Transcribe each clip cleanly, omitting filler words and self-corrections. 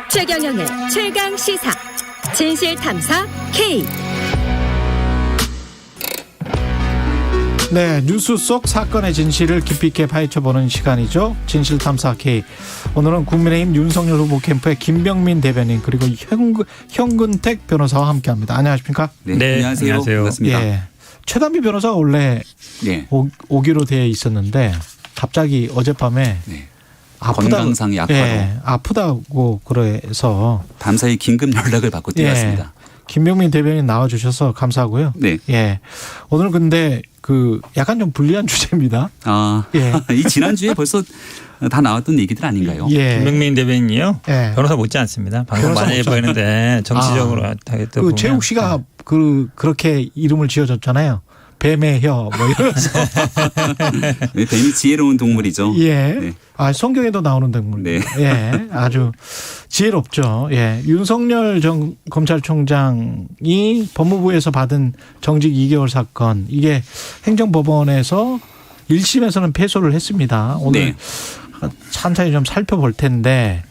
최경영의 최강 시사 진실탐사 K. 네, 뉴스 속 사건의 진실을 깊이 있게 파헤쳐보는 시간이죠. 진실탐사 K. 오늘은 국민의힘 윤석열 후보 캠프의 김병민 대변인 그리고 현근택 변호사와 함께합니다. 안녕하십니까? 네, 안녕하세요. 반갑습니다. 예, 최단비 변호사가 원래 오기로 되어 있었는데 갑자기 어젯밤에 건강상이 악화로 아프다고 그래서 밤사이 긴급 연락을 받고 뛰었습니다. 김병민 대변인 나와주셔서 감사하고요. 네. 예. 오늘 근데 약간 좀 불리한 주제입니다. 이 지난주에 벌써 다 나왔던 얘기들 아닌가요? 김병민 대변인이요? 변호사 못지 않습니다. 방송 많이 해보이는데 정치적으로 그 최욱 씨가 그렇게 이름을 지어줬잖아요. 뱀의 혀 이러면서. 뱀이 지혜로운 동물이죠. 네. 성경에도 나오는 동물. 네. 아주 지혜롭죠. 윤석열 전 검찰총장이 법무부에서 받은 정직 2개월 사건, 이게 행정법원에서 1심에서는 패소를 했습니다. 오늘 찬찬히 좀 살펴볼 텐데,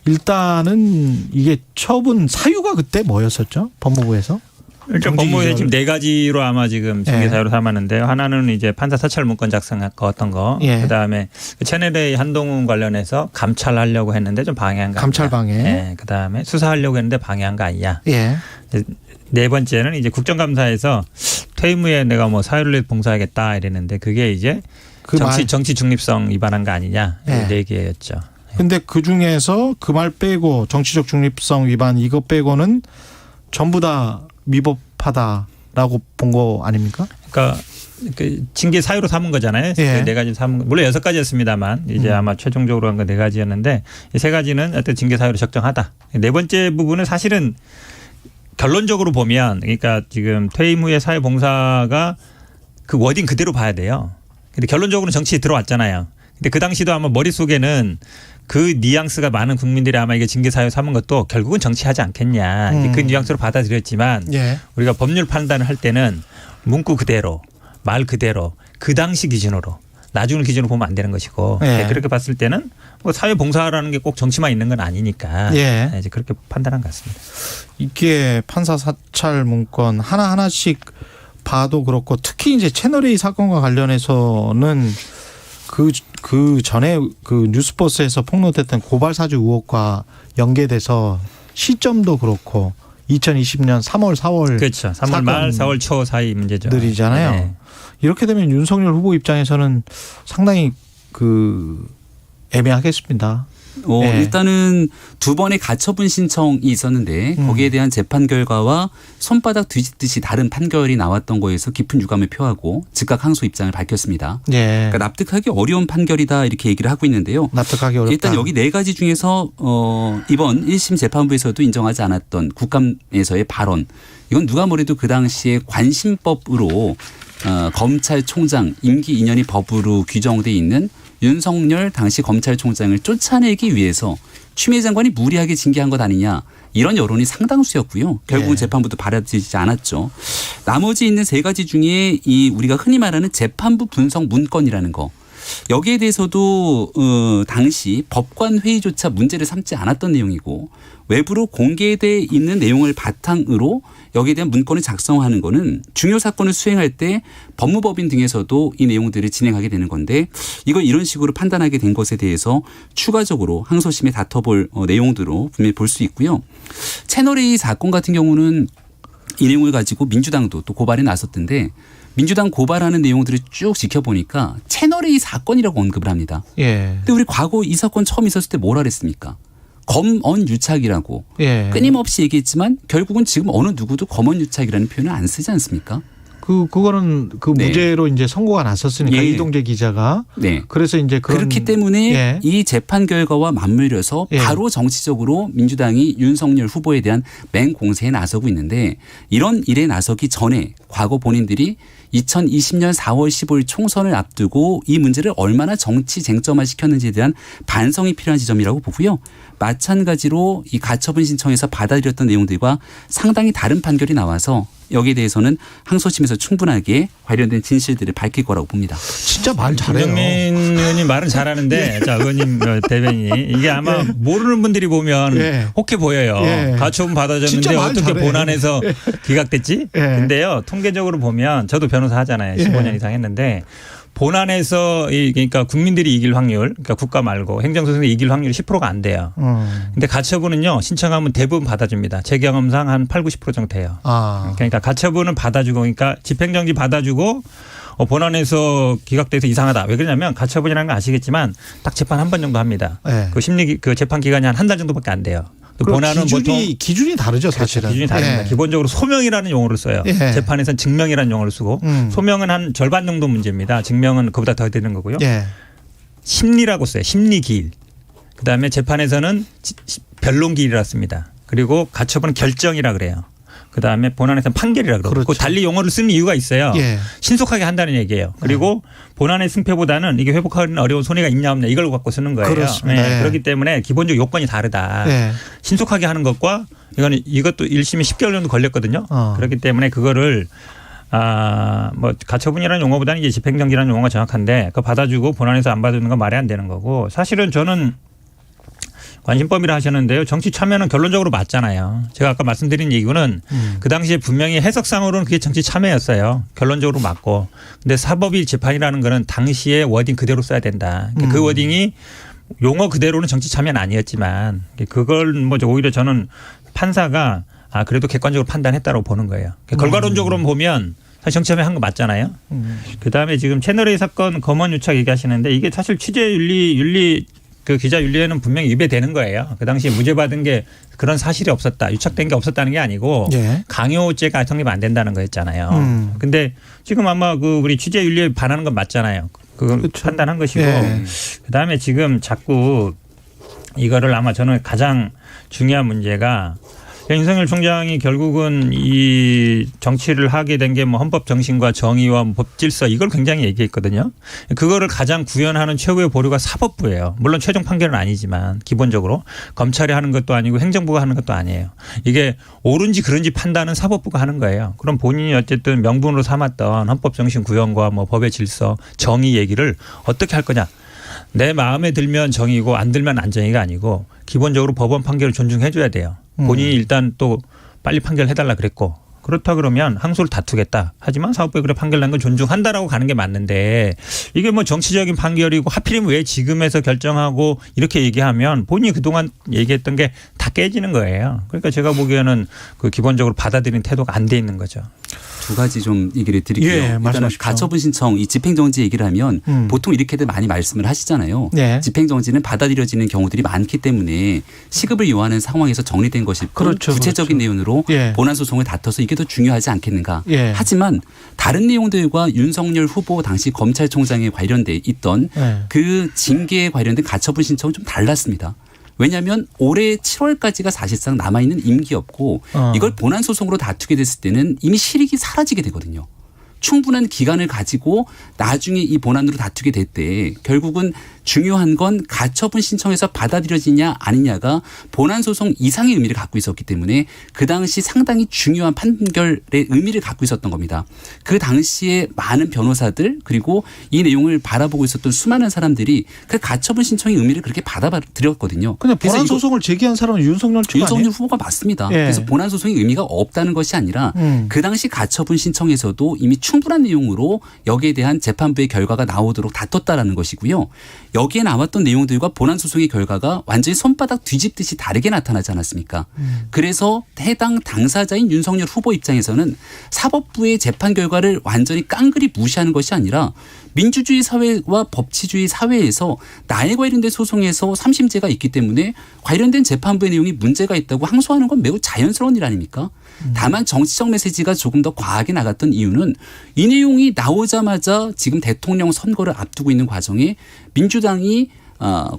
일단은 이게 처분 사유가 그때 뭐였었죠? 법무부에서? 일단 법무부에 지금 4가지로 아마 지금 징계 사유로 삼았는데요. 하나는 이제 판사 사찰 문건 작성했던 거. 그다음에 채널A 한동훈 관련해서 감찰하려고 했는데 좀 방해한 거. 감찰 방해. 그다음에 수사하려고 했는데 방해한 거 아니냐. 네 번째는 이제 국정감사에서 퇴임 후에 내가 뭐 사유를 봉사하겠다 이랬는데 그게 이제 정치 중립성 위반한 거 아니냐. 네 개였죠. 근데 그 중에서 그 말 빼고 정치적 중립성 위반 이거 빼고는 전부 다 미법하다라고 본 거 아닙니까? 그러니까 징계 사유로 삼은 거잖아요. 그 4가지 삼은 거. 물론 6가지였습니다만 이제 아마 최종적으로 한 건 4가지였는데 이 3가지는 어떤 징계 사유로 적정하다. 네 번째 부분은 사실은 결론적으로 보면 그러니까 지금 퇴임 후에 사회봉사가 그 워딩 그대로 봐야 돼요. 근데 결론적으로는 정치에 들어왔잖아요. 근데 그 당시도 아마 머릿속에는 그 뉘앙스가 많은 국민들이 아마 이게 징계 사유 삼은 것도 결국은 정치하지 않겠냐. 그 뉘앙스로 받아들였지만 우리가 법률 판단을 할 때는 문구 그대로 말 그대로 그 당시 기준으로 나중을 기준으로 보면 안 되는 것이고 그렇게 봤을 때는 뭐 사회봉사라는 게 꼭 정치만 있는 건 아니니까 이제 그렇게 판단한 것 같습니다. 이게 판사 사찰 문건 하나하나씩 봐도 그렇고 특히 이제 채널A 사건과 관련해서는 그 전에 그 뉴스버스에서 폭로됐던 고발사주 의혹과 연계돼서 시점도 그렇고 2020년 3월 4월 그렇죠. 3월 말 4월 초 사이 문제죠. 들이잖아요. 이렇게 되면 윤석열 후보 입장에서는 상당히 애매하겠습니다. 일단은 2번의 가처분 신청이 있었는데 거기에 대한 재판 결과와 손바닥 뒤집듯이 다른 판결이 나왔던 거에서 깊은 유감을 표하고 즉각 항소 입장을 밝혔습니다. 그러니까 납득하기 어려운 판결이다 이렇게 얘기를 하고 있는데요. 납득하기 어렵다. 일단 여기 4가지 중에서 이번 1심 재판부에서도 인정하지 않았던 국감에서의 발언. 이건 누가 뭐래도 그 당시에 관심법으로 검찰총장 임기 2년이 법으로 규정돼 있는 윤석열 당시 검찰총장을 쫓아내기 위해서 추미애 장관이 무리하게 징계한 것 아니냐 이런 여론이 상당수였고요. 결국은 재판부도 받아들이지 않았죠. 나머지 있는 3가지 중에 이 우리가 흔히 말하는 재판부 분석 문건이라는 거. 여기에 대해서도 당시 법관 회의조차 문제를 삼지 않았던 내용이고 외부로 공개돼 있는 내용을 바탕으로 여기에 대한 문건을 작성하는 거는 중요 사건을 수행할 때 법무법인 등에서도 이 내용들을 진행하게 되는 건데 이걸 이런 식으로 판단하게 된 것에 대해서 추가적으로 항소심에 다퉈볼 내용들로 분명히 볼 수 있고요. 채널A 사건 같은 경우는 이 내용을 가지고 민주당도 또 고발에 나섰던데 민주당 고발하는 내용들을 쭉 지켜보니까 채널A 사건이라고 언급을 합니다. 근데 우리 과거 이 사건 처음 있었을 때 뭐라 그랬습니까? 검언유착이라고 끊임없이 얘기했지만 결국은 지금 어느 누구도 검언유착이라는 표현을 안 쓰지 않습니까? 그거는 무죄로 이제 선고가 났었으니까 이동재 기자가. 그래서 이제 그렇기 때문에 이 재판 결과와 맞물려서 바로 정치적으로 민주당이 윤석열 후보에 대한 맹공세에 나서고 있는데 이런 일에 나서기 전에 과거 본인들이 2020년 4월 15일 총선을 앞두고 이 문제를 얼마나 정치 쟁점화시켰는지에 대한 반성이 필요한 지점이라고 보고요. 마찬가지로 이 가처분 신청에서 받아들였던 내용들과 상당히 다른 판결이 나와서 여기에 대해서는 항소심에서 충분하게 관련된 진실들을 밝힐 거라고 봅니다. 진짜 말 잘해요. 김병민 의원님 말은 잘하는데 자 의원님 대변인이 이게 아마 모르는 분들이 보면 혹해 보여요. 가처분 받아줬는데 어떻게 잘해. 본안에서 기각됐지? 근데요 통계적으로 보면 저도 변호사 하잖아요. 15년 이상 했는데 본안에서 그러니까 국민들이 이길 확률, 그러니까 국가 말고 행정소송이 이길 확률이 10%가 안 돼요. 근데 가처분은요 신청하면 대부분 받아줍니다. 제 경험상 한 8, 90% 정도 돼요. 그러니까 가처분은 받아주고, 그러니까 집행정지 받아주고 본안에서 기각돼서 이상하다. 왜 그러냐면 가처분이라는 건 아시겠지만 딱 재판 한 번 정도 합니다. 그 재판 기간이 한 달 정도밖에 안 돼요. 본안은 기준이 다르죠, 사실은. 기준이 다릅니다. 기본적으로 소명이라는 용어를 써요. 재판에서는 증명이라는 용어를 쓰고 소명은 한 절반 정도 문제입니다. 증명은 그보다 더 되는 거고요. 심리라고 써요. 심리 기일. 그다음에 재판에서는 변론 기일이라 씁니다. 그리고 가처분은 결정이라 그래요. 그다음에 본안에서는 판결이라 그러고 그렇죠. 달리 용어를 쓰는 이유가 있어요. 신속하게 한다는 얘기예요. 그리고 본안의 승패보다는 이게 회복하기는 어려운 손해가 있냐 없냐 이걸 갖고 쓰는 거예요. 그렇기 때문에 기본적 요건이 다르다. 신속하게 하는 것과 이것도 1심이 10개월 정도 걸렸거든요. 그렇기 때문에 그거를 뭐 가처분이라는 용어보다는 이제 집행정지라는 용어가 정확한데 그거 받아주고 본안에서 안 받아주는 건 말이 안 되는 거고, 사실은 저는 관심법이라 하셨는데요. 정치 참여는 결론적으로 맞잖아요. 제가 아까 말씀드린 이유는 그 당시에 분명히 해석상으로는 그게 정치 참여였어요. 결론적으로 맞고. 근데 사법위 재판이라는 거는 당시에 워딩 그대로 써야 된다. 그 워딩이 용어 그대로는 정치 참여는 아니었지만 그걸 뭐 오히려 저는 판사가 그래도 객관적으로 판단했다고 보는 거예요. 결과론적으로 보면 사실 정치 참여 한 거 맞잖아요. 그다음에 지금 채널A 사건 검언 유착 얘기하시는데 이게 사실 취재윤리 그 기자윤리에는 분명히 위배되는 거예요. 그 당시에 무죄 받은 게 그런 사실이 없었다, 유착된 게 없었다는 게 아니고 강요죄가 성립 안 된다는 거였잖아요. 근데 지금 아마 그 우리 취재윤리에 반하는 건 맞잖아요. 그건 그렇죠. 판단한 것이고 그다음에 지금 자꾸 이거를 아마 저는 가장 중요한 문제가 윤석열 총장이 결국은 이 정치를 하게 된 게 뭐 헌법 정신과 정의와 법 질서 이걸 굉장히 얘기했거든요. 그거를 가장 구현하는 최고의 보류가 사법부예요. 물론 최종 판결은 아니지만 기본적으로 검찰이 하는 것도 아니고 행정부가 하는 것도 아니에요. 이게 옳은지 그른지 판단은 사법부가 하는 거예요. 그럼 본인이 어쨌든 명분으로 삼았던 헌법 정신 구현과 뭐 법의 질서, 정의 얘기를 어떻게 할 거냐. 내 마음에 들면 정의고 안 들면 안 정의가 아니고 기본적으로 법원 판결을 존중해 줘야 돼요. 본인이 일단 또 빨리 판결해달라 그랬고 그렇다 그러면 항소를 다투겠다. 하지만 사법부에 그래 판결 난 건 존중한다라고 가는 게 맞는데 이게 뭐 정치적인 판결이고 하필이면 왜 지금에서 결정하고 이렇게 얘기하면 본인이 그동안 얘기했던 게 다 깨지는 거예요. 그러니까 제가 보기에는 그 기본적으로 받아들인 태도가 안 돼 있는 거죠. 두 가지 좀 얘기를 드릴게요. 일단 가처분 신청 이 집행정지 얘기를 하면 보통 이렇게들 많이 말씀을 하시잖아요. 집행정지는 받아들여지는 경우들이 많기 때문에 시급을 요하는 상황에서 정리된 것일 뿐 구체적인 내용으로 본안소송을 다퉈서 이게 더 중요하지 않겠는가. 하지만 다른 내용들과 윤석열 후보 당시 검찰총장에 관련돼 있던 그 징계에 관련된 가처분 신청은 좀 달랐습니다. 왜냐하면 올해 7월까지가 사실상 남아있는 임기였고 이걸 본안소송으로 다투게 됐을 때는 이미 실익이 사라지게 되거든요. 충분한 기간을 가지고 나중에 이 본안으로 다투게 될 때 결국은 중요한 건 가처분 신청에서 받아들여지냐 아니냐가 본안소송 이상의 의미를 갖고 있었기 때문에 그 당시 상당히 중요한 판결의 의미를 갖고 있었던 겁니다. 그 당시에 많은 변호사들 그리고 이 내용을 바라보고 있었던 수많은 사람들이 그 가처분 신청의 의미를 그렇게 받아들였거든요. 근데 본안소송을 제기한 사람은 윤석열 후보가 맞습니다. 그래서 본안소송의 의미가 없다는 것이 아니라 그 당시 가처분 신청에서도 이미 충분한 내용으로 여기에 대한 재판부의 결과가 나오도록 다퉜다라는 것이고요. 여기에 나왔던 내용들과 본안소송의 결과가 완전히 손바닥 뒤집듯이 다르게 나타나지 않았습니까? 그래서 해당 당사자인 윤석열 후보 입장에서는 사법부의 재판 결과를 완전히 깡그리 무시하는 것이 아니라 민주주의 사회와 법치주의 사회에서 나에 관련된 소송에서 3심제가 있기 때문에 관련된 재판부의 내용이 문제가 있다고 항소하는 건 매우 자연스러운 일 아닙니까? 다만 정치적 메시지가 조금 더 과하게 나갔던 이유는 이 내용이 나오자마자 지금 대통령 선거를 앞두고 있는 과정에 민주당이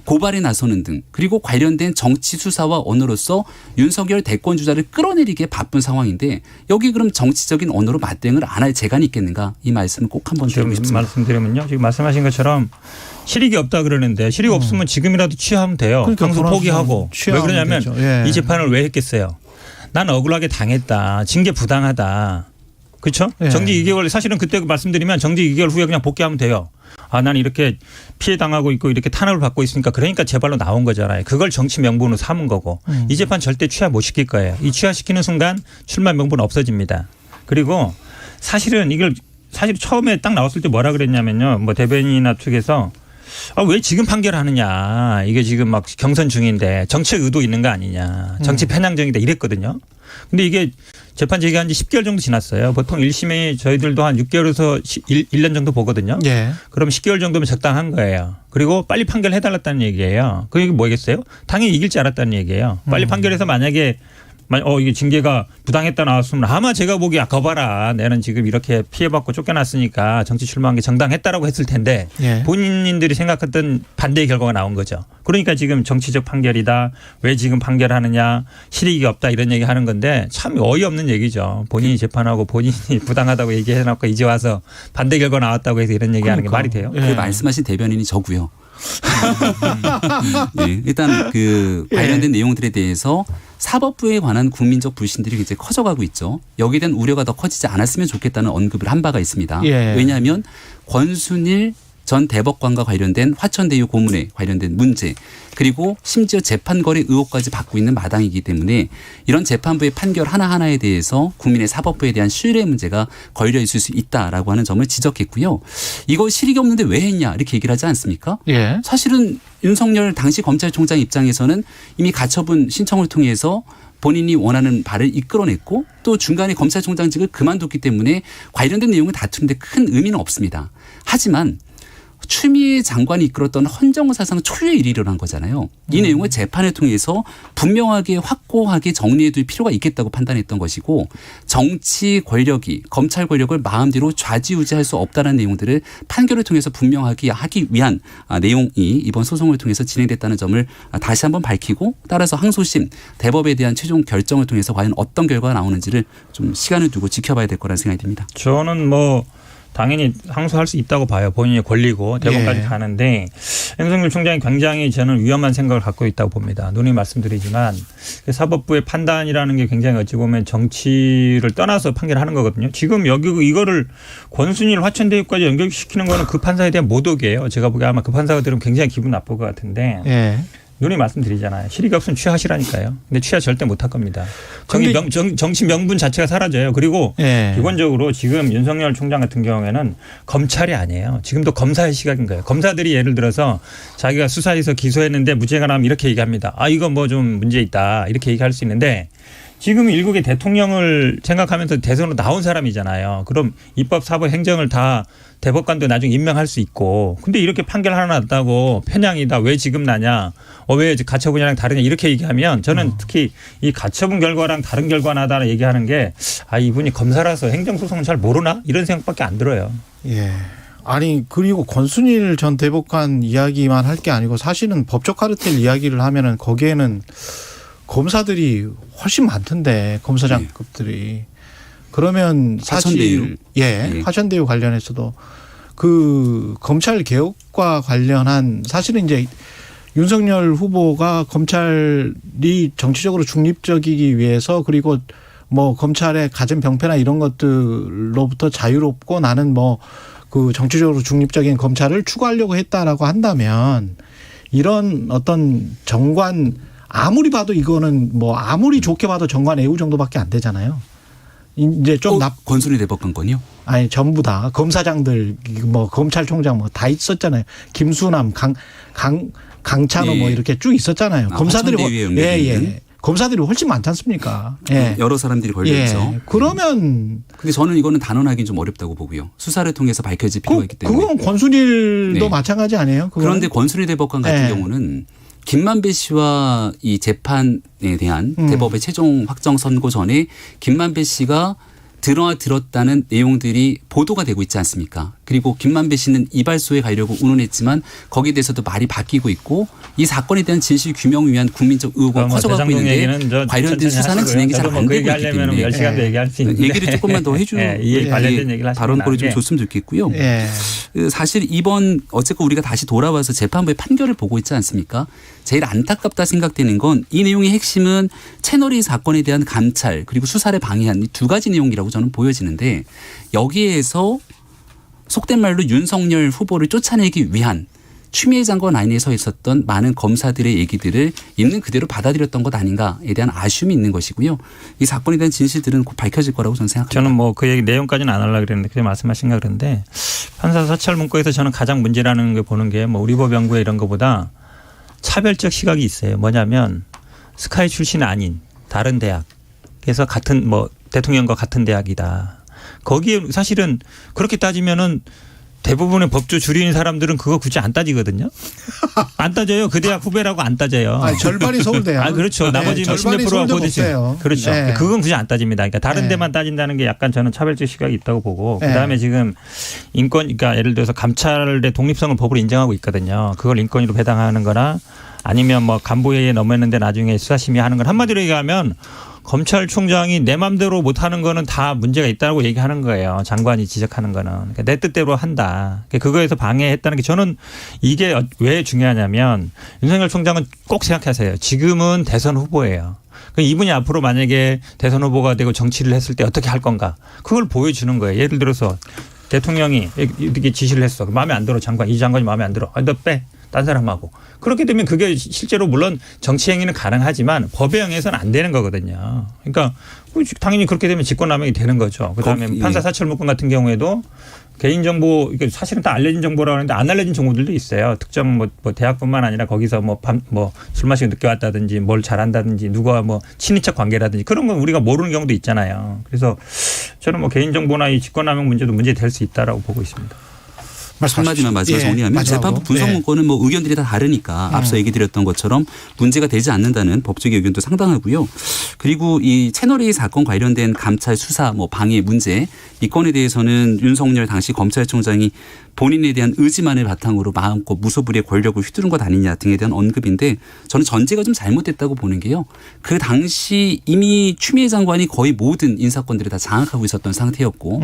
고발에 나서는 등 그리고 관련된 정치 수사와 언어로서 윤석열 대권 주자를 끌어내리기에 바쁜 상황인데 여기 그럼 정치적인 언어로 맞대응을 안 할 재간이 있겠는가 이 말씀을 꼭 한번 드리고 싶습니다. 말씀드리면요. 지금 말씀하신 것처럼 실익이 없다 그러는데 실익 없으면 지금이라도 취하하면 돼요. 그러니까 항상 포기하고. 왜 그러냐면 예. 이 재판을 왜 했겠어요. 난 억울하게 당했다. 징계 부당하다. 그렇죠? 예. 정직 2개월 사실은 그때 말씀드리면 정직 2개월 후에 그냥 복귀하면 돼요. 아, 난 이렇게 피해 당하고 있고 이렇게 탄압을 받고 있으니까 그러니까 제발로 나온 거잖아요. 그걸 정치 명분으로 삼은 거고 이 재판 절대 취하 못 시킬 거예요. 이 취하시키는 순간 출마 명분 없어집니다. 그리고 사실은 이걸 사실 처음에 딱 나왔을 때 뭐라 그랬냐면요. 뭐 대변인이나 측에서 왜 지금 판결하느냐. 이게 지금 막 경선 중인데 정치적 의도 있는 거 아니냐. 정치 편향적이다 이랬거든요. 근데 이게 재판 제기한 지 10개월 정도 지났어요. 보통 1심이 저희들도 한 6개월에서 1년 정도 보거든요. 예. 그럼 10개월 정도면 적당한 거예요. 그리고 빨리 판결해달랐다는 얘기예요. 그 얘기 뭐겠어요? 당연히 이길 줄 알았다는 얘기예요. 빨리 판결해서 만약에 이게 징계가 부당했다 나왔으면 아마 제가 보기에 거봐라. 나는 지금 이렇게 피해받고 쫓겨났으니까 정치 출마한 게 정당했다라고 했을 텐데 예. 본인들이 생각했던 반대의 결과가 나온 거죠. 그러니까 지금 정치적 판결이다. 왜 지금 판결하느냐. 실익이 없다 이런 얘기 하는 건데 참 어이없는 얘기죠. 본인이 재판하고 본인이 부당하다고 얘기해놓고 이제 와서 반대 결과 나왔다고 해서 이런 얘기하는 게 말이 돼요. 그 말씀하신 대변인이 저고요. 네, 일단 그 관련된 내용들에 대해서 사법부에 관한 국민적 불신들이 굉장히 커져가고 있죠. 여기에 대한 우려가 더 커지지 않았으면 좋겠다는 언급을 한 바가 있습니다. 예. 왜냐하면 권순일 전 대법관과 관련된 화천대유 고문에 관련된 문제 그리고 심지어 재판거래 의혹까지 받고 있는 마당이기 때문에 이런 재판부의 판결 하나하나에 대해서 국민의 사법부에 대한 신뢰 문제가 걸려 있을 수 있다라고 하는 점을 지적했고요. 이거 실익이 없는데 왜 했냐 이렇게 얘기를 하지 않습니까? 예. 사실은 윤석열 당시 검찰총장 입장에서는 이미 가처분 신청을 통해서 본인이 원하는 바를 이끌어냈고 또 중간에 검찰총장직을 그만뒀기 때문에 관련된 내용을 다투는데 큰 의미는 없습니다. 하지만 추미애 장관이 이끌었던 헌정사상 초유의 일이 일어난 거잖아요. 이 내용을 재판을 통해서 분명하게 확고하게 정리해둘 필요가 있겠다고 판단했던 것이고 정치 권력이 검찰 권력을 마음대로 좌지우지할 수 없다는 내용들을 판결을 통해서 분명하게 하기 위한 내용이 이번 소송을 통해서 진행됐다는 점을 다시 한번 밝히고 따라서 항소심 대법에 대한 최종 결정을 통해서 과연 어떤 결과가 나오는지를 좀 시간을 두고 지켜봐야 될 거라는 생각이 듭니다. 저는 당연히 항소할 수 있다고 봐요. 본인의 권리고 대법까지 가는데 윤석열 총장이 굉장히 저는 위험한 생각을 갖고 있다고 봅니다. 누누이 말씀드리지만 사법부의 판단이라는 게 굉장히 어찌 보면 정치를 떠나서 판결하는 거거든요. 지금 여기 이거를 권순일 화천대유까지 연결시키는 거는 그 판사에 대한 모독이에요. 제가 보기에 아마 그 판사가 들으면 굉장히 기분 나쁠 것 같은데 예. 누누이 말씀드리잖아요. 실익이 없으면 취하시라니까요. 근데 취하 절대 못할 겁니다. 정치 명분 자체가 사라져요. 그리고 기본적으로 지금 윤석열 총장 같은 경우에는 검찰이 아니에요. 지금도 검사의 시각인 거예요. 검사들이 예를 들어서 자기가 수사해서 기소했는데 무죄가 나면 이렇게 얘기합니다. 이거 좀 문제 있다. 이렇게 얘기할 수 있는데 지금 일국의 대통령을 생각하면서 대선으로 나온 사람이잖아요. 그럼 입법, 사법, 행정을 다 대법관도 나중에 임명할 수 있고 근데 이렇게 판결 하나 났다고 편향이다. 왜 지금 나냐. 왜 가처분이랑 다르냐 이렇게 얘기하면 저는 특히 이 가처분 결과랑 다른 결과 나다라 얘기하는 게 이분이 검사라서 행정소송은 잘 모르나 이런 생각밖에 안 들어요. 예. 아니 그리고 권순일 전 대법관 이야기만 할 게 아니고 사실은 법적 카르텔 이야기를 하면은 거기에는 검사들이 훨씬 많던데 검사장급들이 그러면 사실 화천대유. 화천대유 관련해서도 그 검찰 개혁과 관련한 사실은 이제 윤석열 후보가 검찰이 정치적으로 중립적이기 위해서 그리고 검찰의 가진 병폐나 이런 것들로부터 자유롭고 나는 그 정치적으로 중립적인 검찰을 추구하려고 했다라고 한다면 이런 어떤 정관 아무리 봐도 이거는 아무리 좋게 봐도 정관 애우 정도밖에 안 되잖아요. 이제 좀 권순일 대법관 건요? 아니 전부 다 검사장들 검찰총장 다 있었잖아요. 김수남, 강찬호 이렇게 쭉 있었잖아요. 검사들이 검사들이 훨씬 많지 않습니까? 예. 여러 사람들이 걸려 있죠. 그러면 근데 저는 이거는 단언하기는 좀 어렵다고 보고요. 수사를 통해서 밝혀질 필요가 있기 때문에. 그건 권순일도 마찬가지 아니에요? 그런데 권순일 대법관 같은 경우는 김만배 씨와 이 재판에 대한 대법의 최종 확정 선고 전에 김만배 씨가 들었다는 내용들이 보도가 되고 있지 않습니까? 그리고 김만배 씨는 이발소에 가려고 운운했지만 거기에 대해서도 말이 바뀌고 있고 이 사건에 대한 진실 규명을 위한 국민적 의혹은 커져가고 있는데 관련된 수사는 진행이 잘 안 되고 있기 때문에 10시간도 얘기할 수 있는데 얘기를 조금만 더 해주는 이 관련된 얘기를 발언 거리 좀 줬으면 좋겠고요. 사실 이번 어쨌건 우리가 다시 돌아와서 재판부의 판결을 보고 있지 않습니까? 제일 안타깝다 생각되는 건 이 내용의 핵심은 채널A 사건에 대한 감찰 그리고 수사를 방해한 이 두 가지 내용이라고 저는 보여지는데 여기에서 속된 말로 윤석열 후보를 쫓아내기 위한 추미애 장관 라인에 서 있었던 많은 검사들의 얘기들을 있는 그대로 받아들였던 것 아닌가에 대한 아쉬움이 있는 것이고요. 이 사건에 대한 진실들은 곧 밝혀질 거라고 저는 생각합니다. 저는 뭐 그 얘기 내용까지는 안 하려고 그랬는데 그게 말씀하신가 그런데 판사 사찰 문건에서 저는 가장 문제라는 게 보는 게 뭐 우리 법 연구에 이런 것보다 차별적 시각이 있어요. 뭐냐면 스카이 출신이 아닌 다른 대학에서 같은 뭐 대통령과 같은 대학이다. 거기에 사실은 그렇게 따지면은 대부분의 법조 줄인 사람들은 그거 굳이 안 따지거든요. 안 따져요. 그 대학 후배라고 안 따져요. 절반이 서울대요. 그렇죠. 나머지 뭐 10몇% 어디지. 그렇죠. 네. 그건 굳이 안 따집니다. 그러니까 다른 데만 따진다는 게 약간 저는 차별적 시각이 있다고 보고 그다음에 지금 인권 그러니까 예를 들어서 감찰의 독립성을 법으로 인정하고 있거든요. 그걸 인권위로 배당하는 거나 아니면 뭐 간부회의에 넘었는데 나중에 수사심의 하는 걸 한마디로 얘기하면 검찰총장이 내 맘대로 못하는 거는 다 문제가 있다고 얘기하는 거예요. 장관이 지적하는 거는. 그러니까 내 뜻대로 한다. 그거에서 방해했다는 게 저는 이게 왜 중요하냐면 윤석열 총장은 꼭 생각하세요. 지금은 대선 후보예요. 이분이 앞으로 만약에 대선 후보가 되고 정치를 했을 때 어떻게 할 건가. 그걸 보여주는 거예요. 예를 들어서 대통령이 이렇게 지시를 했어. 마음에 안 들어 장관. 이 장관이 마음에 안 들어. 너 빼. 딴 사람하고. 그렇게 되면 그게 실제로 물론 정치 행위는 가능하지만 법에 의해서는 안 되는 거거든요. 그러니까 당연히 그렇게 되면 직권남용이 되는 거죠. 그다음에 판사 사찰 문건 같은 경우에도 개인정보 사실은 다 알려진 정보라고 하는데 안 알려진 정보들도 있어요. 특정 뭐 대학뿐만 아니라 거기서 술 마시고 늦게 왔다든지 뭘 잘한다든지 누가 뭐 친인척 관계라든지 그런 건 우리가 모르는 경우도 있잖아요. 그래서 저는 뭐 개인정보나 이 직권남용 문제도 문제될 수 있다라고 보고 있습니다. 한마디만 마지막 정리하면 재판부 분석 문건은 뭐 의견들이 다 다르니까 앞서 얘기 드렸던 것처럼 문제가 되지 않는다는 법적인 의견도 상당하고요. 그리고 이 채널A 사건 관련된 감찰 수사 뭐 방해 문제 이 건에 대해서는 윤석열 당시 검찰총장이 본인에 대한 의지만을 바탕으로 마음껏 무소불위의 권력을 휘두른 것 아니냐 등에 대한 언급인데 저는 전제가 좀 잘못됐다고 보는 게요. 그 당시 이미 추미애 장관이 거의 모든 인사권들을 다 장악하고 있었던 상태였고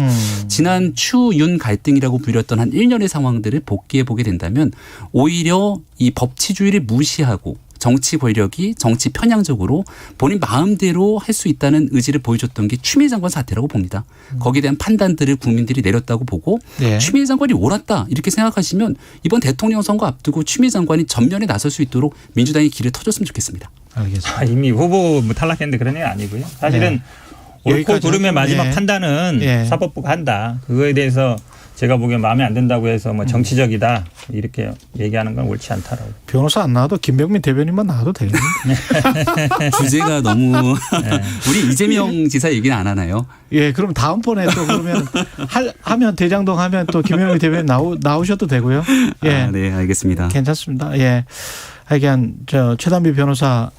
지난 추윤 갈등이라고 불렸던 한 1년의 상황들을 복기해 보게 된다면 오히려 이 법치주의를 무시하고 정치 권력이 정치 편향적으로 본인 마음대로 할 수 있다는 의지를 보여줬던 게 추미애 장관 사태라고 봅니다. 거기에 대한 판단들을 국민들이 내렸다고 보고 추미애 장관이 옳았다 이렇게 생각하시면 이번 대통령 선거 앞두고 추미애 장관이 전면에 나설 수 있도록 민주당이 길을 터줬으면 좋겠습니다. 알겠습니다. 이미 후보 탈락했는데 그런 게 아니고요. 사실은 옳고 그름의 마지막 판단은 사법부가 한다. 그거에 대해서 제가 보기엔 마음에 안 든다고 해서 뭐 정치적이다 이렇게 얘기하는 건 옳지 않다라고. 변호사 안 나와도 김병민 대변인만 나와도 되겠네. 주제가 너무 우리 이재명 지사 얘기는 안 하나요? 예, 그럼 다음번에 또 그러면 하면 대장동 하면 또 김병민 대변인 나오셔도 되고요. 예, 네, 알겠습니다. 괜찮습니다. 예, 하여간 최단비 변호사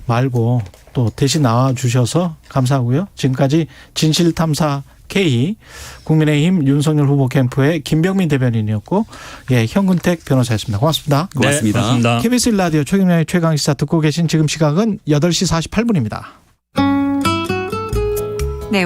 말고 또 대신 나와 주셔서 감사하고요. 지금까지 진실탐사 K 국민의힘 윤석열 후보 캠프의 김병민 대변인이었고 현근택 변호사였습니다. 고맙습니다. 고맙습니다. 네, 고맙습니다. KBS 1라디오 최경영의 최강시사 듣고 계신 지금 시각은 8시 48분입니다.